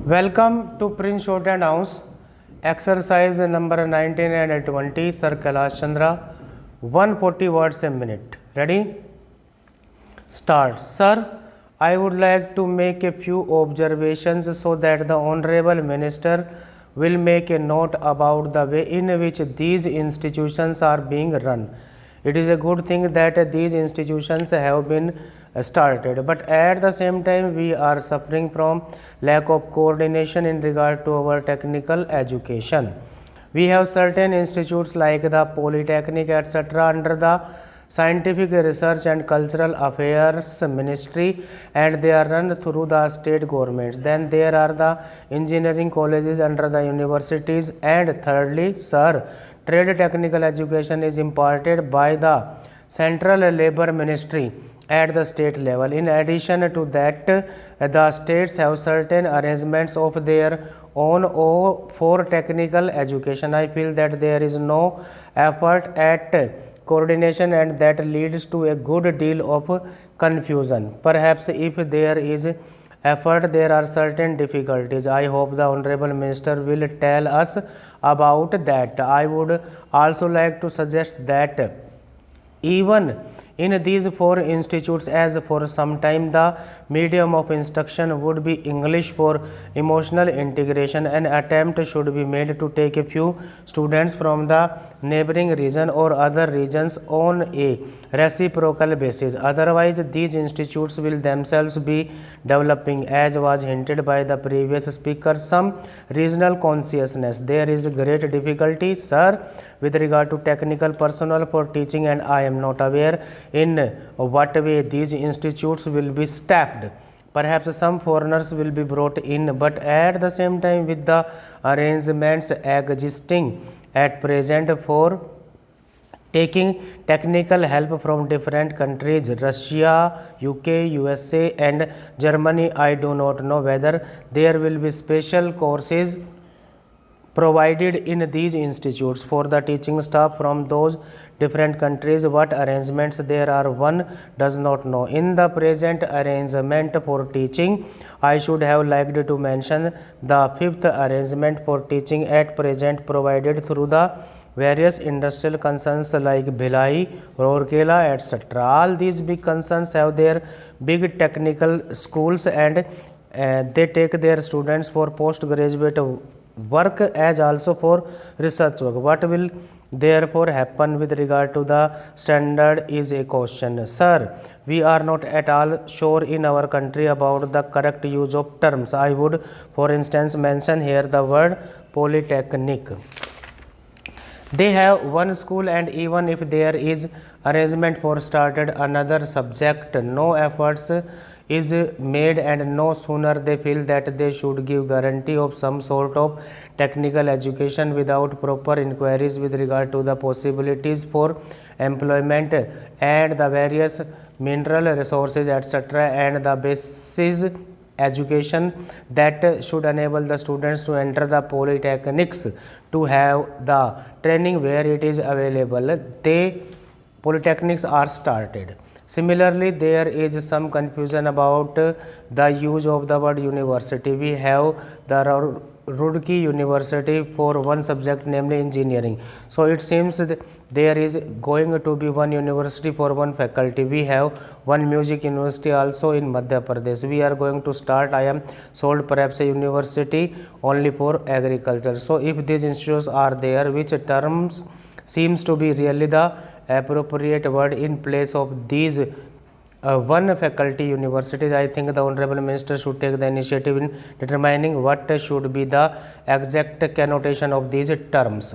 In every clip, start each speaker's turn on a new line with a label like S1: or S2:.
S1: Welcome to Print Short and House. Exercise number 19 and 20. Sir Kailash Chandra. 140 words a minute. Ready? Start. Sir, I would like to make a few observations so that the Honorable Minister will make a note about the way in which these institutions are being run. It is a good thing that these institutions have been started, but at the same time we are suffering from lack of coordination in regard to our technical education. We have certain institutes like the Polytechnic etc. under the Scientific Research and Cultural Affairs Ministry, and they are run through the state governments. Then there are the engineering colleges under the universities, and thirdly, sir, trade technical education is imparted by the Central Labor Ministry at the state level. In addition to that, the states have certain arrangements of their own for technical education. I feel that there is no effort at coordination, and that leads to a good deal of confusion. Perhaps if there is effort, there are certain difficulties. I hope the Honorable Minister will tell us about that. I would also like to suggest that even in these four institutes, as for some time the medium of instruction would be English for emotional integration, an attempt should be made to take a few students from the neighboring region or other regions on a reciprocal basis. Otherwise, these institutes will themselves be developing, as was hinted by the previous speaker, some regional consciousness. There is great difficulty, sir, with regard to technical personnel for teaching, and I am not aware in what way these institutes will be staffed. Perhaps some foreigners will be brought in, but at the same time, with the arrangements existing at present for taking technical help from different countries, Russia, UK, USA and Germany, I do not know whether there will be special courses provided in these institutes for the teaching staff from those different countries. What arrangements there are, one does not know. In the present arrangement for teaching, I should have liked to mention the fifth arrangement for teaching at present provided through the various industrial concerns like Bhilai, Rourkela, etc. All these big concerns have their big technical schools, and they take their students for postgraduate work as also for research work. What will therefore happen with regard to the standard is a question. Sir, we are not at all sure in our country about the correct use of terms. I would, for instance, mention here the word polytechnic. They have one school, and even if there is arrangement for started another subject, no efforts is made, and no sooner they feel that they should give guarantee of some sort of technical education without proper inquiries with regard to the possibilities for employment and the various mineral resources etc., and the basis education that should enable the students to enter the polytechnics to have the training where it is available. Polytechnics are started. Similarly, there is some confusion about the use of the word university. We have the Roorkee University for one subject, namely engineering. So it seems that there is going to be one university for one faculty. We have one music university also in Madhya Pradesh. We are going to start, I am sold, perhaps a university only for agriculture. So if these institutes are there, which terms seems to be really the appropriate word in place of these one faculty universities, I think the Honorable Minister should take the initiative in determining what should be the exact connotation of these terms.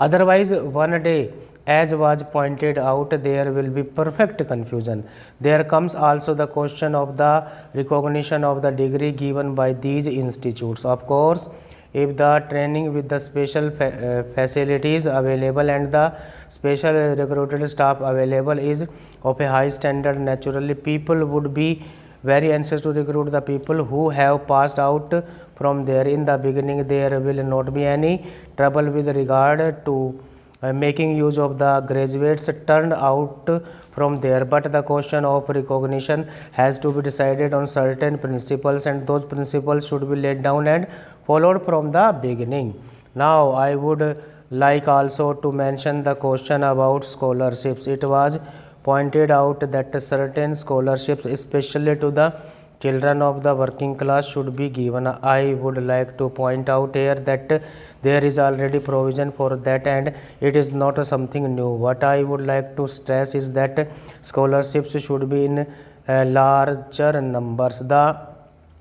S1: Otherwise, one day, as was pointed out, there will be perfect confusion. There comes also the question of the recognition of the degree given by these institutes. Of course, if the training with the special facilities available and the special recruited staff available is of a high standard, naturally people would be very anxious to recruit the people who have passed out from there. In the beginning, there will not be any trouble with regard to making use of the graduates turned out from there, but the question of recognition has to be decided on certain principles, and those principles should be laid down and followed from the beginning. Now I would like also to mention the question about scholarships. It was pointed out that certain scholarships, especially to the children of the working class, should be given. I would like to point out here that there is already provision for that, and it is not something new. What I would like to stress is that scholarships should be in larger numbers. The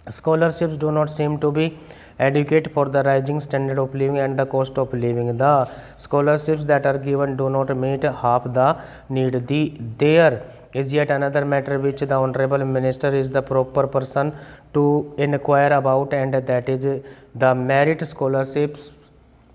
S1: scholarships do not seem to be adequate for the rising standard of living and the cost of living. The scholarships that are given do not meet half the need. There is yet another matter which the Honorable Minister is the proper person to inquire about, and that is the merit scholarships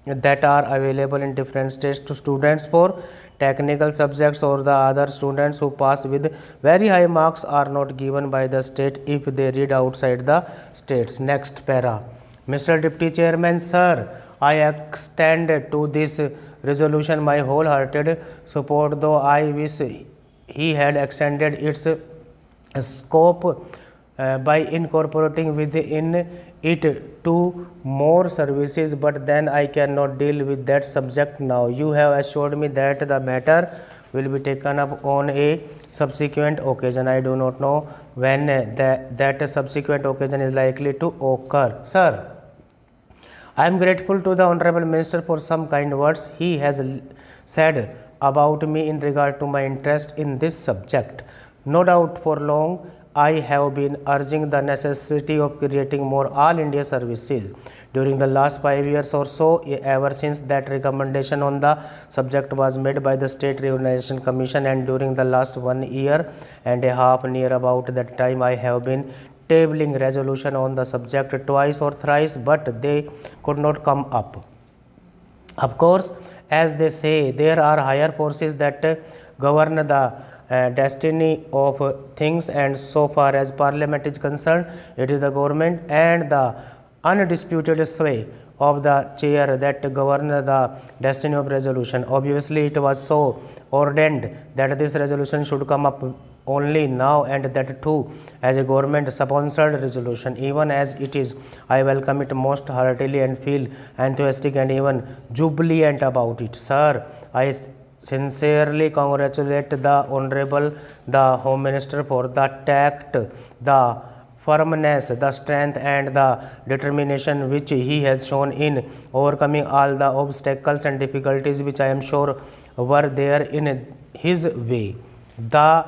S1: that are available in different states to students for technical subjects, or the other students who pass with very high marks are not given by the state if they read outside the states. Next para. Mr. Deputy Chairman, sir, I extend to this resolution my wholehearted support, though I wish he had extended its scope by incorporating within it two more services, but then I cannot deal with that subject now. You have assured me that the matter will be taken up on a subsequent occasion. I do not know when that subsequent occasion is likely to occur. Sir, I am grateful to the Honorable Minister for some kind words he has said about me in regard to my interest in this subject. No doubt for long I have been urging the necessity of creating more All India services. During the last 5 years or so, ever since that recommendation on the subject was made by the State Reorganization Commission, and during the last 1 year and a half, near about that time, I have been tabling resolution on the subject twice or thrice, but they could not come up. Of course, as they say, there are higher forces that govern the destiny of things, and so far as Parliament is concerned, it is the government and the undisputed sway of the chair that govern the destiny of resolution. Obviously, it was so ordained that this resolution should come up only now, and that too as a government sponsored resolution. Even as it is, I welcome it most heartily and feel enthusiastic and even jubilant about it. Sir, I sincerely congratulate the Honorable the Home Minister for the tact, the firmness, the strength and the determination which he has shown in overcoming all the obstacles and difficulties which I am sure were there in his way. The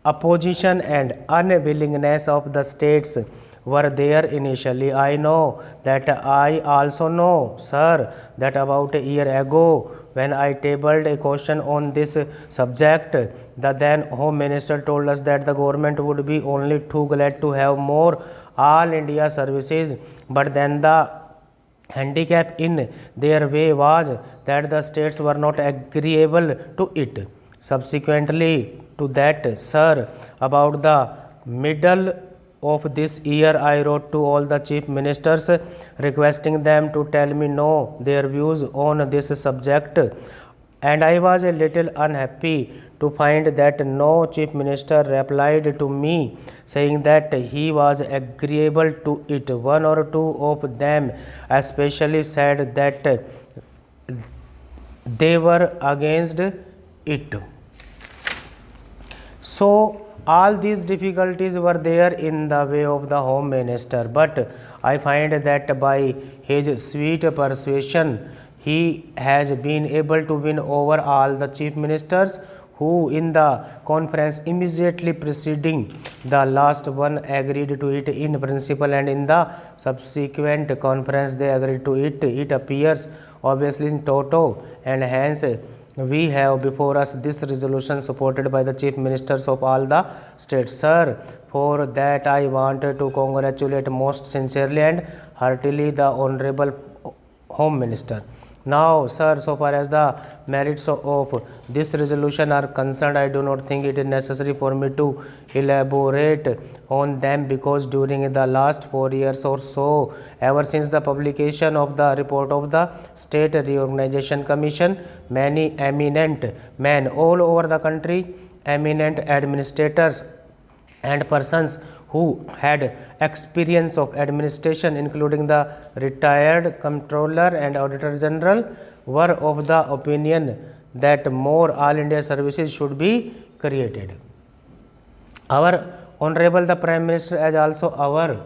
S1: opposition and unwillingness of the states were there initially. I know that. I also know, sir, that about a year ago, when I tabled a question on this subject, the then Home Minister told us that the government would be only too glad to have more All India services, but then the handicap in their way was that the states were not agreeable to it. Subsequently to that, sir, about the middle of this year, I wrote to all the chief ministers requesting them to tell me their views on this subject, and I was a little unhappy to find that no chief minister replied to me saying that he was agreeable to it. One or two of them especially said that they were against it. So all these difficulties were there in the way of the Home Minister, but I find that by his sweet persuasion he has been able to win over all the chief ministers, who in the conference immediately preceding the last one agreed to it in principle, and in the subsequent conference they agreed to it. It appears obviously in toto, and hence we have before us this resolution supported by the chief ministers of all the states. Sir, for that I want to congratulate most sincerely and heartily the Honorable Home Minister. Now, sir, so far as the merits of this resolution are concerned, I do not think it is necessary for me to elaborate on them, because during the last 4 years or so, ever since the publication of the report of the State Reorganization Commission, many eminent men all over the country, eminent administrators and persons who had experience of administration, including the retired comptroller and auditor general, were of the opinion that more all India services should be created. Our honorable the Prime Minister, as also our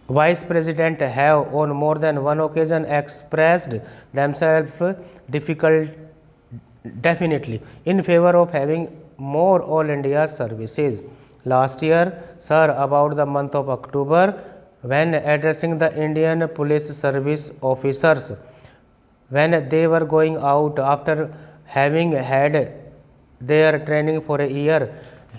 S1: Vice President, have on more than one occasion expressed themselves definitely in favor of having more all India services. Last year, sir, about the month of October, when addressing the Indian Police Service officers, when they were going out after having had their training for a year,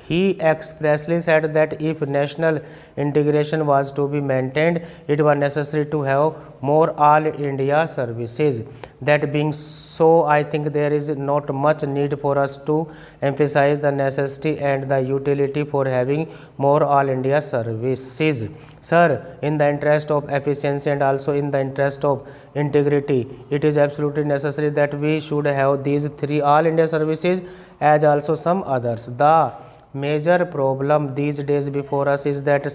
S1: he expressly said that if national integration was to be maintained, it was necessary to have more all India services. That being so, I think there is not much need for us to emphasize the necessity and the utility for having more all India services. Sir, in the interest of efficiency and also in the interest of integrity, it is absolutely necessary that we should have these 3 all India services as also some others. The major problem these days before us is that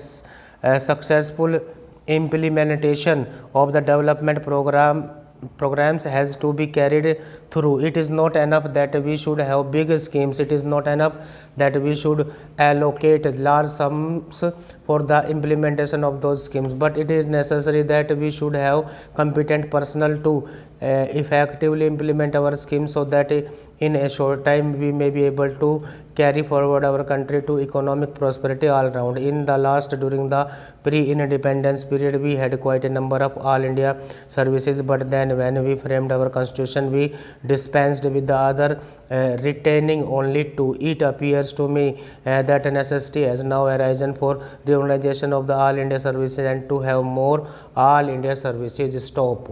S1: successful implementation of the development programs has to be carried through. It is not enough that we should have big schemes. It is not enough that we should allocate large sums for the implementation of those schemes, but it is necessary that we should have competent personnel to effectively implement our schemes, so that in a short time we may be able to carry forward our country to economic prosperity all round. In the last, during the pre-independence period, we had quite a number of all India services, but then when we framed our constitution, we dispensed with the other, retaining only 2. It appears to me that a necessity has now arisen for reorganization of the all India services and to have more all India services. Stop.